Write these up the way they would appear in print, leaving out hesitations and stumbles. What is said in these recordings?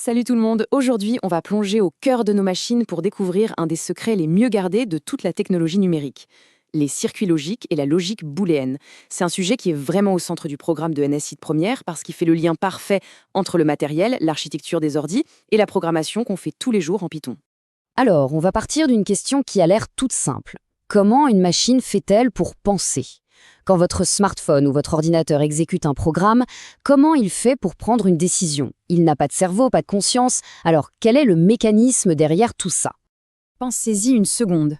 Salut tout le monde, aujourd'hui on va plonger au cœur de nos machines pour découvrir un des secrets les mieux gardés de toute la technologie numérique. Les circuits logiques et la logique booléenne. C'est un sujet qui est vraiment au centre du programme de NSI de première parce qu'il fait le lien parfait entre le matériel, l'architecture des ordis et la programmation qu'on fait tous les jours en Python. Alors, on va partir d'une question qui a l'air toute simple. Comment une machine fait-elle pour penser? Quand votre smartphone ou votre ordinateur exécute un programme, comment il fait pour prendre une décision? Il n'a pas de cerveau, pas de conscience. Alors, quel est le mécanisme derrière tout ça? Pensez-y une seconde.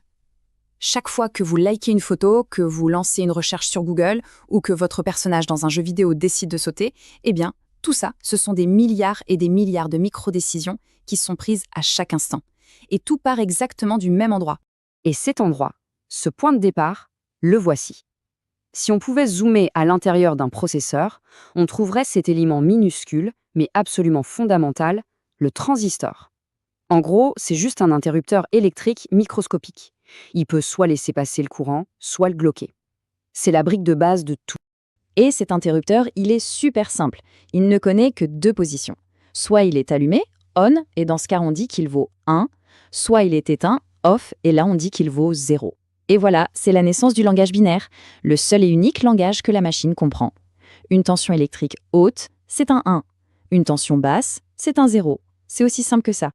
Chaque fois que vous likez une photo, que vous lancez une recherche sur Google ou que votre personnage dans un jeu vidéo décide de sauter, eh bien, tout ça, ce sont des milliards et des milliards de micro-décisions qui sont prises à chaque instant. Et tout part exactement du même endroit. Et cet endroit, ce point de départ, le voici. Si on pouvait zoomer à l'intérieur d'un processeur, on trouverait cet élément minuscule, mais absolument fondamental, le transistor. En gros, c'est juste un interrupteur électrique microscopique. Il peut soit laisser passer le courant, soit le bloquer. C'est la brique de base de tout. Et cet interrupteur, il est super simple. Il ne connaît que deux positions. Soit il est allumé, on, et dans ce cas on dit qu'il vaut 1, soit il est éteint, off, et là on dit qu'il vaut 0. Et voilà, c'est la naissance du langage binaire, le seul et unique langage que la machine comprend. Une tension électrique haute, c'est un 1. Une tension basse, c'est un 0. C'est aussi simple que ça.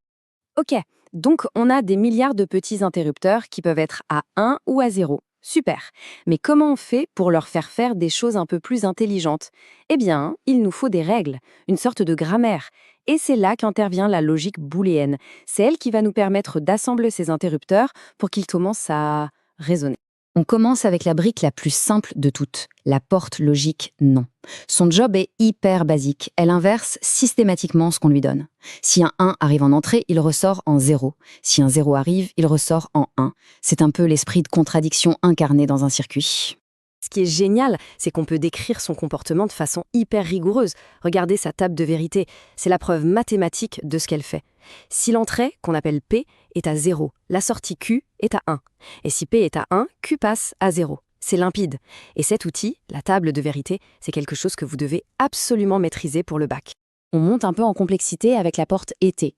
Ok, donc on a des milliards de petits interrupteurs qui peuvent être à 1 ou à 0. Super. Mais comment on fait pour leur faire des choses un peu plus intelligentes? Eh bien, il nous faut des règles, une sorte de grammaire. Et c'est là qu'intervient la logique booléenne. C'est elle qui va nous permettre d'assembler ces interrupteurs pour qu'ils commencent à raisonner. On commence avec la brique la plus simple de toutes, la porte logique non. Son job est hyper basique, elle inverse systématiquement ce qu'on lui donne. Si un 1 arrive en entrée, il ressort en 0. Si un 0 arrive, il ressort en 1. C'est un peu l'esprit de contradiction incarné dans un circuit. Ce qui est génial, c'est qu'on peut décrire son comportement de façon hyper rigoureuse. Regardez sa table de vérité, c'est la preuve mathématique de ce qu'elle fait. Si l'entrée, qu'on appelle P, est à 0, la sortie Q est à 1. Et si P est à 1, Q passe à 0. C'est limpide. Et cet outil, la table de vérité, c'est quelque chose que vous devez absolument maîtriser pour le bac. On monte un peu en complexité avec la porte ET.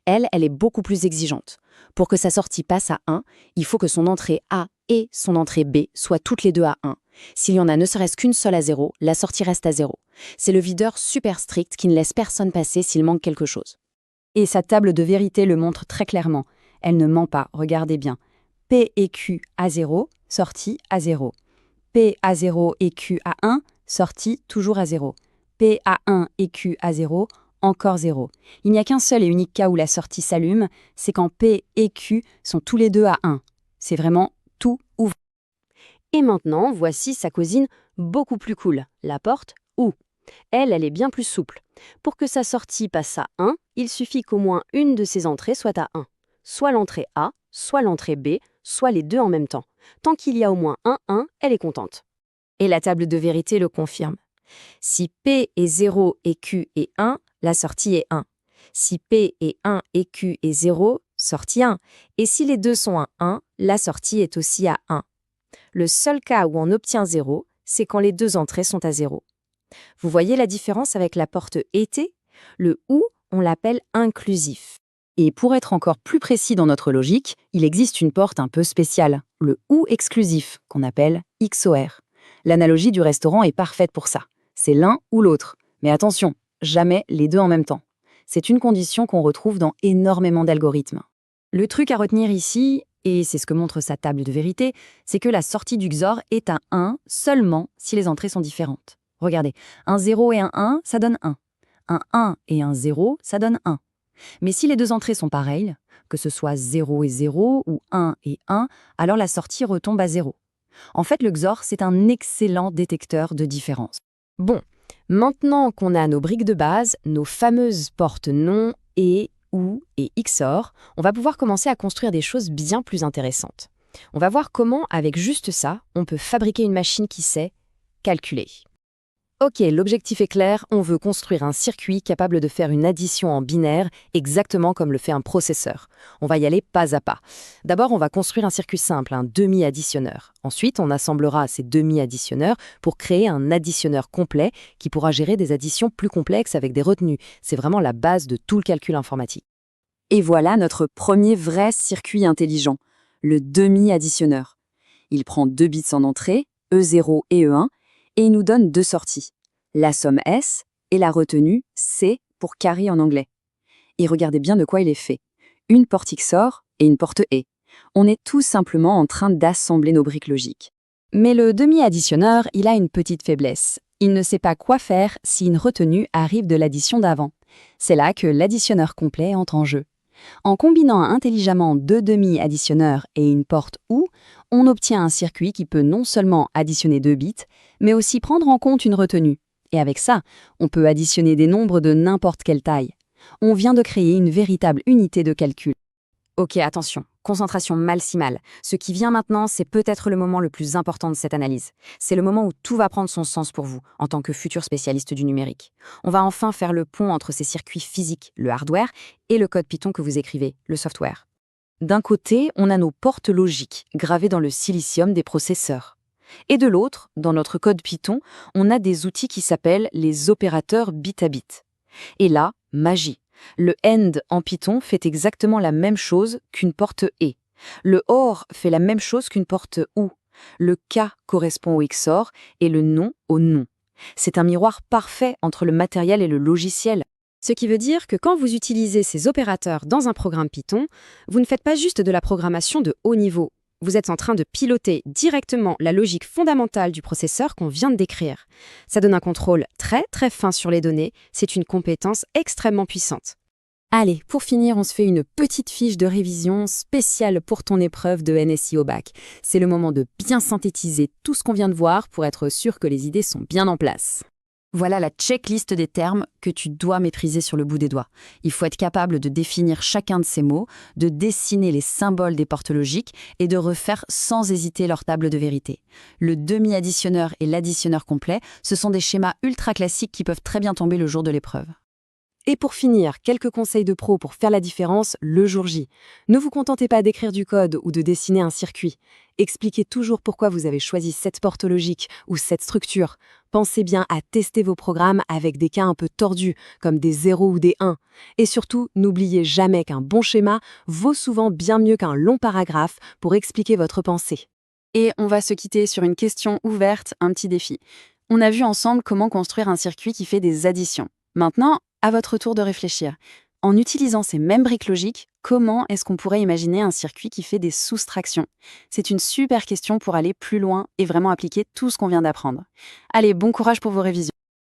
Elle est beaucoup plus exigeante. Pour que sa sortie passe à 1, il faut que son entrée A et son entrée B soient toutes les deux à 1. S'il y en a ne serait-ce qu'une seule à 0, la sortie reste à 0. C'est le videur super strict qui ne laisse personne passer s'il manque quelque chose. Et sa table de vérité le montre très clairement. Elle ne ment pas, regardez bien. P et Q à 0, sortie à 0. P à 0 et Q à 1, sortie toujours à 0. P à 1 et Q à 0, encore 0. Il n'y a qu'un seul et unique cas où la sortie s'allume, c'est quand P et Q sont tous les deux à 1. C'est vraiment tout ou vrai. Et maintenant, voici sa cousine beaucoup plus cool, la porte OU. Elle est bien plus souple. Pour que sa sortie passe à 1, il suffit qu'au moins une de ses entrées soit à 1. Soit l'entrée A, soit l'entrée B, soit les deux en même temps. Tant qu'il y a au moins un 1, elle est contente. Et la table de vérité le confirme. Si P est 0 et Q est 1, la sortie est 1. Si P est 1 et Q est 0, sortie 1. Et si les deux sont à 1, la sortie est aussi à 1. Le seul cas où on obtient 0, c'est quand les deux entrées sont à 0. Vous voyez la différence avec la porte ET? Le OU, on l'appelle inclusif. Et pour être encore plus précis dans notre logique, il existe une porte un peu spéciale, le OU exclusif, qu'on appelle XOR. L'analogie du restaurant est parfaite pour ça. C'est l'un ou l'autre. Mais attention, jamais les deux en même temps. C'est une condition qu'on retrouve dans énormément d'algorithmes. Le truc à retenir ici, et c'est ce que montre sa table de vérité, c'est que la sortie du XOR est à 1 seulement si les entrées sont différentes. Regardez, un 0 et un 1, ça donne 1. Un 1 et un 0, ça donne 1. Mais si les deux entrées sont pareilles, que ce soit 0 et 0 ou 1 et 1, alors la sortie retombe à 0. En fait, le XOR, c'est un excellent détecteur de différence. Bon, maintenant qu'on a nos briques de base, nos fameuses portes non, et, OU et XOR, on va pouvoir commencer à construire des choses bien plus intéressantes. On va voir comment, avec juste ça, on peut fabriquer une machine qui sait calculer. Ok, l'objectif est clair, on veut construire un circuit capable de faire une addition en binaire, exactement comme le fait un processeur. On va y aller pas à pas. D'abord, on va construire un circuit simple, un demi-additionneur. Ensuite, on assemblera ces demi-additionneurs pour créer un additionneur complet qui pourra gérer des additions plus complexes avec des retenues. C'est vraiment la base de tout le calcul informatique. Et voilà notre premier vrai circuit intelligent, le demi-additionneur. Il prend 2 bits en entrée, E0 et E1, et il nous donne 2 sorties, la somme S et la retenue C pour carry en anglais. Et regardez bien de quoi il est fait. Une porte XOR et une porte E. On est tout simplement en train d'assembler nos briques logiques. Mais le demi-additionneur, il a une petite faiblesse. Il ne sait pas quoi faire si une retenue arrive de l'addition d'avant. C'est là que l'additionneur complet entre en jeu. En combinant intelligemment 2 demi-additionneurs et une porte OU, on obtient un circuit qui peut non seulement additionner 2 bits, mais aussi prendre en compte une retenue. Et avec ça, on peut additionner des nombres de n'importe quelle taille. On vient de créer une véritable unité de calcul. Ok, attention, concentration maximale. Ce qui vient maintenant, c'est peut-être le moment le plus important de cette analyse. C'est le moment où tout va prendre son sens pour vous, en tant que futur spécialiste du numérique. On va enfin faire le pont entre ces circuits physiques, le hardware, et le code Python que vous écrivez, le software. D'un côté, on a nos portes logiques, gravées dans le silicium des processeurs. Et de l'autre, dans notre code Python, on a des outils qui s'appellent les opérateurs bit à bit. Et là, magie. Le AND en Python fait exactement la même chose qu'une porte ET. Le OR fait la même chose qu'une porte OU. Le K correspond au XOR et le NON au NON. C'est un miroir parfait entre le matériel et le logiciel. Ce qui veut dire que quand vous utilisez ces opérateurs dans un programme Python, vous ne faites pas juste de la programmation de haut niveau. Vous êtes en train de piloter directement la logique fondamentale du processeur qu'on vient de décrire. Ça donne un contrôle très très fin sur les données, c'est une compétence extrêmement puissante. Allez, pour finir, on se fait une petite fiche de révision spéciale pour ton épreuve de NSI au bac. C'est le moment de bien synthétiser tout ce qu'on vient de voir pour être sûr que les idées sont bien en place. Voilà la checklist des termes que tu dois maîtriser sur le bout des doigts. Il faut être capable de définir chacun de ces mots, de dessiner les symboles des portes logiques et de refaire sans hésiter leur table de vérité. Le demi-additionneur et l'additionneur complet, ce sont des schémas ultra classiques qui peuvent très bien tomber le jour de l'épreuve. Et pour finir, quelques conseils de pro pour faire la différence le jour J. Ne vous contentez pas d'écrire du code ou de dessiner un circuit. Expliquez toujours pourquoi vous avez choisi cette porte logique ou cette structure. Pensez bien à tester vos programmes avec des cas un peu tordus, comme des 0 ou des 1. Et surtout, n'oubliez jamais qu'un bon schéma vaut souvent bien mieux qu'un long paragraphe pour expliquer votre pensée. Et on va se quitter sur une question ouverte, un petit défi. On a vu ensemble comment construire un circuit qui fait des additions. Maintenant, à votre tour de réfléchir. En utilisant ces mêmes briques logiques, comment est-ce qu'on pourrait imaginer un circuit qui fait des soustractions? C'est une super question pour aller plus loin et vraiment appliquer tout ce qu'on vient d'apprendre. Allez, bon courage pour vos révisions.